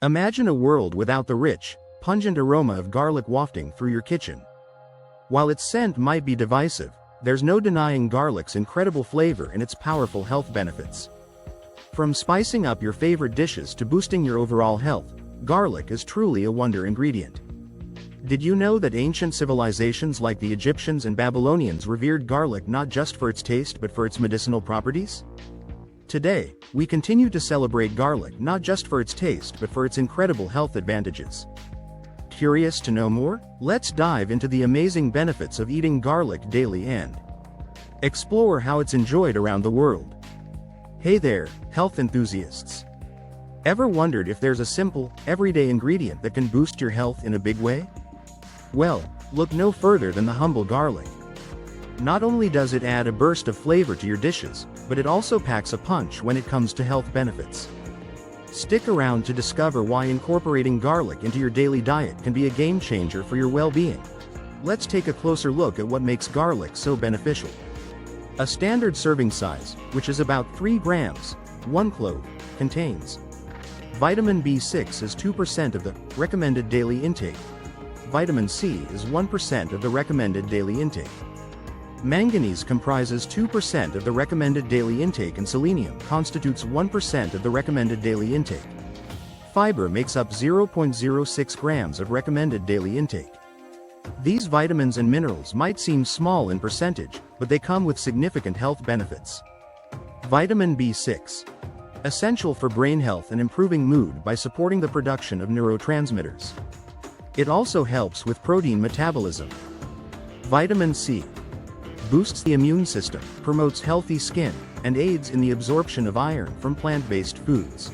Imagine a world without the rich, pungent aroma of garlic wafting through your kitchen. While its scent might be divisive, there's no denying garlic's incredible flavor and its powerful health benefits. From spicing up your favorite dishes to boosting your overall health, garlic is truly a wonder ingredient. Did you know that ancient civilizations like the Egyptians and Babylonians revered garlic not just for its taste but for its medicinal properties? Today, we continue to celebrate garlic not just for its taste but for its incredible health advantages. Curious to know more? Let's dive into the amazing benefits of eating garlic daily and explore how it's enjoyed around the world. Hey there, health enthusiasts! Ever wondered if there's a simple, everyday ingredient that can boost your health in a big way? Well, look no further than the humble garlic. Not only does it add a burst of flavor to your dishes, but it also packs a punch when it comes to health benefits. Stick around to discover why incorporating garlic into your daily diet can be a game changer for your well-being. Let's take a closer look at what makes garlic so beneficial. A standard serving size, which is about 3 grams, 1 clove, contains vitamin B6 is 2% of the recommended daily intake. Vitamin C is 1% of the recommended daily intake. Manganese comprises 2% of the recommended daily intake and selenium constitutes 1% of the recommended daily intake. Fiber makes up 0.06 grams of recommended daily intake. These vitamins and minerals might seem small in percentage, but they come with significant health benefits. Vitamin B6. Essential for brain health and improving mood by supporting the production of neurotransmitters. It also helps with protein metabolism. Vitamin C. Boosts the immune system, promotes healthy skin, and aids in the absorption of iron from plant-based foods.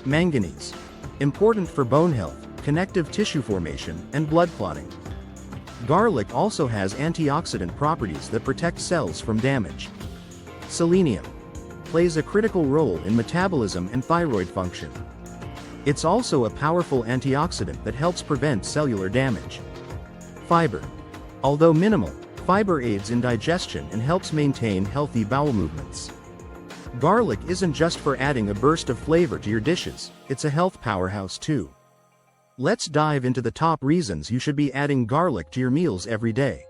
Manganese. Important for bone health, connective tissue formation, and blood clotting. Garlic also has antioxidant properties that protect cells from damage. Selenium. Plays a critical role in metabolism and thyroid function. It's also a powerful antioxidant that helps prevent cellular damage. Fiber. Although minimal, fiber aids in digestion and helps maintain healthy bowel movements. Garlic isn't just for adding a burst of flavor to your dishes, it's a health powerhouse too. Let's dive into the top reasons you should be adding garlic to your meals every day.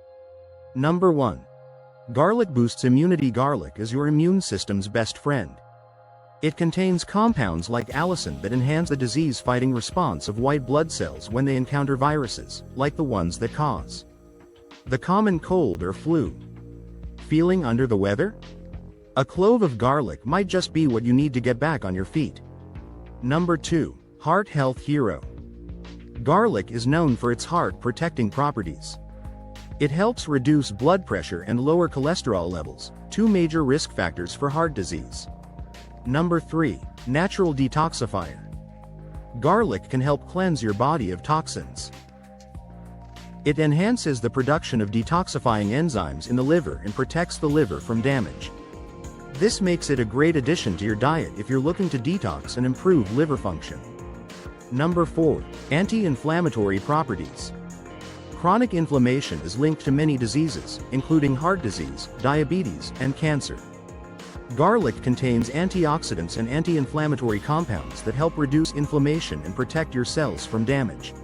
Number 1. Garlic boosts immunity. Garlic is your immune system's best friend. It contains compounds like allicin that enhance the disease-fighting response of white blood cells when they encounter viruses, like the ones that cause the common cold or flu. Feeling under the weather? A clove of garlic might just be what you need to get back on your feet. Number 2. Heart health hero. Garlic is known for its heart-protecting properties. It helps reduce blood pressure and lower cholesterol levels, 2 major risk factors for heart disease. Number 3. Natural detoxifier. Garlic can help cleanse your body of toxins. It enhances the production of detoxifying enzymes in the liver and protects the liver from damage. This makes it a great addition to your diet if you're looking to detox and improve liver function. Number 4. Anti-inflammatory properties. Chronic inflammation is linked to many diseases, including heart disease, diabetes, and cancer. Garlic contains antioxidants and anti-inflammatory compounds that help reduce inflammation and protect your cells from damage.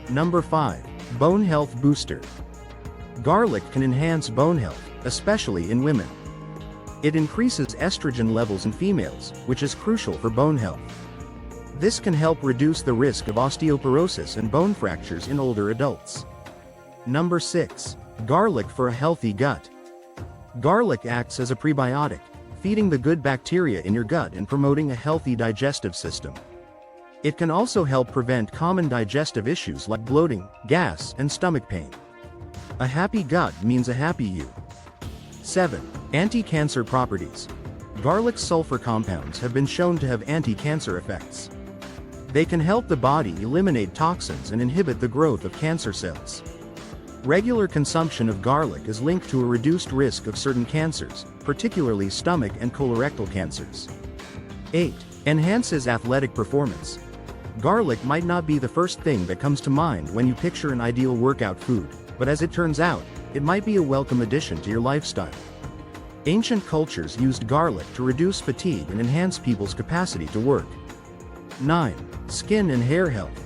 Number 5. Bone health booster. Garlic can enhance bone health, especially in women. It increases estrogen levels in females, which is crucial for bone health. This can help reduce the risk of osteoporosis and bone fractures in older adults. Number 6. Garlic for a healthy gut. Garlic acts as a prebiotic, feeding the good bacteria in your gut and promoting a healthy digestive system. It can also help prevent common digestive issues like bloating, gas, and stomach pain. A happy gut means a happy you. 7. Anti-cancer properties. Garlic's sulfur compounds have been shown to have anti-cancer effects. They can help the body eliminate toxins and inhibit the growth of cancer cells. Regular consumption of garlic is linked to a reduced risk of certain cancers, particularly stomach and colorectal cancers. 8. Enhances athletic performance. Garlic might not be the first thing that comes to mind when you picture an ideal workout food, but as it turns out, it might be a welcome addition to your lifestyle. Ancient cultures used garlic to reduce fatigue and enhance people's capacity to work. 9. Skin and hair health.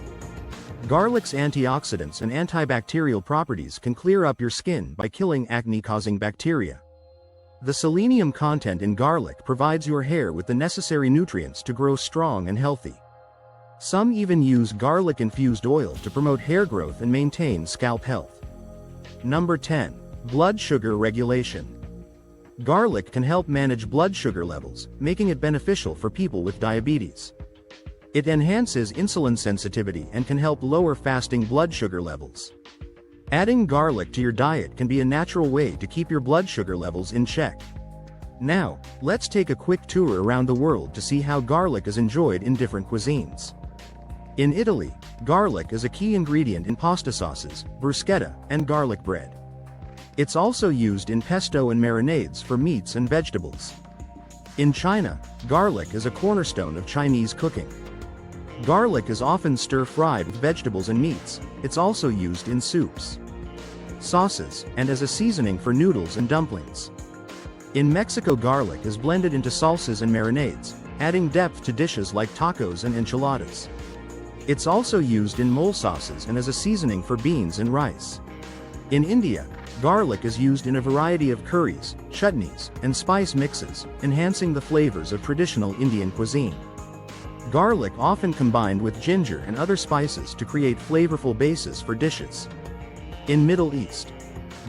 Garlic's antioxidants and antibacterial properties can clear up your skin by killing acne-causing bacteria. The selenium content in garlic provides your hair with the necessary nutrients to grow strong and healthy. Some even use garlic-infused oil to promote hair growth and maintain scalp health. Number 10. Blood sugar regulation. Garlic can help manage blood sugar levels, making it beneficial for people with diabetes. It enhances insulin sensitivity and can help lower fasting blood sugar levels. Adding garlic to your diet can be a natural way to keep your blood sugar levels in check. Now, let's take a quick tour around the world to see how garlic is enjoyed in different cuisines. In Italy, garlic is a key ingredient in pasta sauces, bruschetta, and garlic bread. It's also used in pesto and marinades for meats and vegetables. In China, garlic is a cornerstone of Chinese cooking. Garlic is often stir-fried with vegetables and meats. It's also used in soups, sauces, and as a seasoning for noodles and dumplings. In Mexico, garlic is blended into salsas and marinades, adding depth to dishes like tacos and enchiladas. It's also used in mole sauces and as a seasoning for beans and rice. In India, garlic is used in a variety of curries, chutneys, and spice mixes, enhancing the flavors of traditional Indian cuisine. Garlic often combined with ginger and other spices to create flavorful bases for dishes. In Middle East,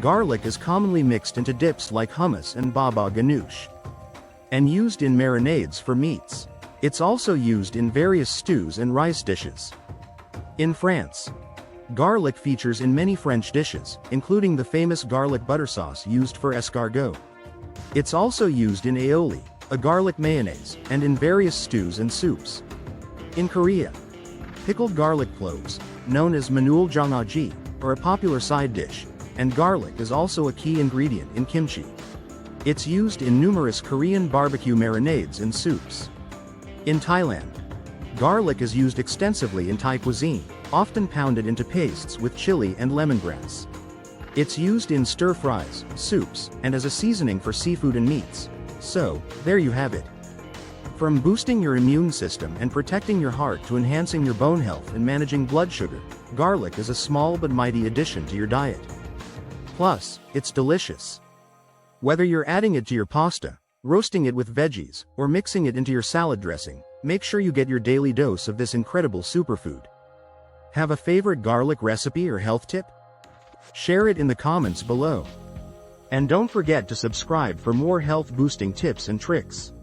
garlic is commonly mixed into dips like hummus and baba ganoush, and used in marinades for meats. It's also used in various stews and rice dishes. In France, garlic features in many French dishes, including the famous garlic butter sauce used for escargot. It's also used in aioli, a garlic mayonnaise, and in various stews and soups. In Korea, pickled garlic cloves, known as manul jangajji, are a popular side dish, and garlic is also a key ingredient in kimchi. It's used in numerous Korean barbecue marinades and soups. In Thailand, garlic is used extensively in Thai cuisine, often pounded into pastes with chili and lemongrass. It's used in stir-fries, soups, and as a seasoning for seafood and meats. So, there you have it. From boosting your immune system and protecting your heart to enhancing your bone health and managing blood sugar, garlic is a small but mighty addition to your diet. Plus, it's delicious. Whether you're adding it to your pasta, roasting it with veggies, or mixing it into your salad dressing, make sure you get your daily dose of this incredible superfood. Have a favorite garlic recipe or health tip? Share it in the comments below. And don't forget to subscribe for more health-boosting tips and tricks.